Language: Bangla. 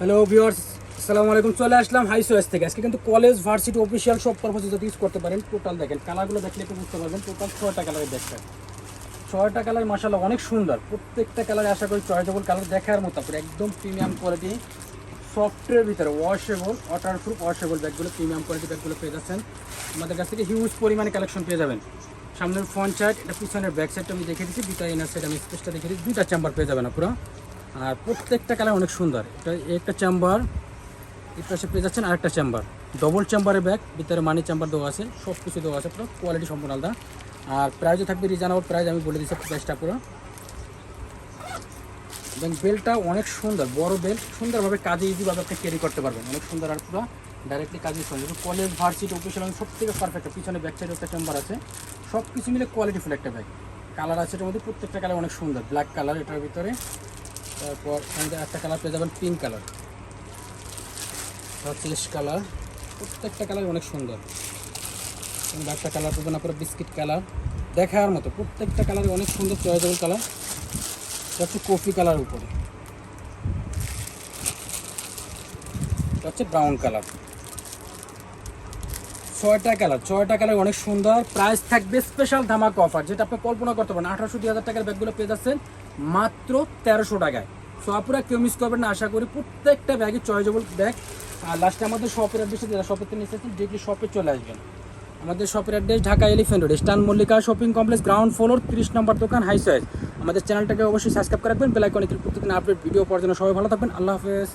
হ্যালো ভিউয়ার্স, আসসালামু আলাইকুম। চলে আসলাম হাই চয়েস থেকে। আজকে কিন্তু কলেজ ভার্সিটি অফিসিয়াল সব পারপাসে যদি ইউজ করতে পারেন। টোটাল দেখেন কালারগুলো দেখলে একটু বুঝতে পারবেন। টোটাল 6টা কালারের দেখবেন, 6টা কালার মাশাআল্লাহ অনেক সুন্দর। প্রত্যেকটা কালারে আশা করি চয়েসেবল কালার দেখার মতো। পুরো একদম প্রিমিয়াম কোয়ালিটি, সফটের ভিতরে ওয়াশেবল, ওয়াটারপ্রুফ ওয়াশেবল ব্যাগগুলো, প্রিমিয়াম কোয়ালিটি ব্যাগগুলো পেয়ে যাচ্ছেন আমাদের কাছ থেকে। হিউজ পরিমাণে কালেকশন পেয়ে যাবেন। সামনের ফ্রন্ট সাইড, এটা পিছনের ব্যাক সাইডটা আমি দেখে দিচ্ছি, দুটা ইনার সাইড আমি স্পেসটা দেখে দিচ্ছি। দুটা চেম্বার পেয়ে যাবেন পুরো। আর প্রত্যেকটা কালার অনেক সুন্দর। এটা একটা চেম্বার, এর পাশে পেয়ে যাচ্ছেন আরেকটা চেম্বার, ডবল চেম্বারের ব্যাগ, ভিতরে মানি চেম্বার দেওয়া আছে, সব কিছু দেওয়া আছে পুরো। কোয়ালিটি সম্পূর্ণ আলাদা। আর প্রাইসও থাকবে রিজনেবল প্রাইস, আমি বলে দিচ্ছি প্রাইসটা পুরো। এবং বেল্টটা অনেক সুন্দর, বড় বেল্ট, সুন্দরভাবে কাজে ইজিভাবে আপনি ক্যারি করতে পারবেন, অনেক সুন্দর। আর পুরো ডাইরেক্টলি কাজে সুন্দর। কলেজ ভার্সিটি অফিসিয়াল সব থেকে পারফেক্ট। পিছনে ব্যাক সাইডে একটা চেম্বার আছে, সব কিছু মিলে কোয়ালিটিফুল একটা ব্যাগ। কালার আছে এটার মধ্যে, প্রত্যেকটা কালার অনেক সুন্দর। ব্ল্যাক কালার এটার ভিতরে, তারপর একটা কালার পেয়ে যাবেন পিঙ্ক কালার, চেস্ট কালার, প্রত্যেকটা কালার অনেক সুন্দর। একটা কালার পাবেন আপনার বিস্কিট কালার, দেখার মতো। প্রত্যেকটা কালার অনেক সুন্দর চয়েসেবল কালার। এটা হচ্ছে কফি কালার উপরে, এটা হচ্ছে ব্রাউন কালার। 6টা কালার অনেক সুন্দর। প্রাইস থাকবে স্পেশাল ধামাকা অফার, যেটা আপনি কল্পনা করতে পারেন। 1800-2000 টাকার ব্যাগগুলো পেয়ে যাচ্ছেন মাত্র 1300 টাকায়। সো আপনারা কেউ মিস করবেন না। আশা করি প্রত্যেকটা ব্যাগই চয়েসেবল ব্যাগ। আর লাস্টে আমাদের শপের অ্যাড্রেসে, যারা শপের থেকে নিচ্ছেন ডিরেক্টলি শপে চলে আসবেন। আমাদের শপের অ্যাড্রেস ঢাকা এলিফ্যান্ট রোড, স্টান Mallika shopping complex, ground floor, 30 number দোকান, হাই চয়েস। আমাদের চ্যানেলটাকে অবশ্যই সাবস্ক্রাইব করে রাখবেন, বেল আইকনে ক্লিক করতে প্রত্যেকদিন আপডেট ভিডিও পাওয়ার জন্য। সবাই ভালো থাকবেন, আল্লাহ হাফেজ।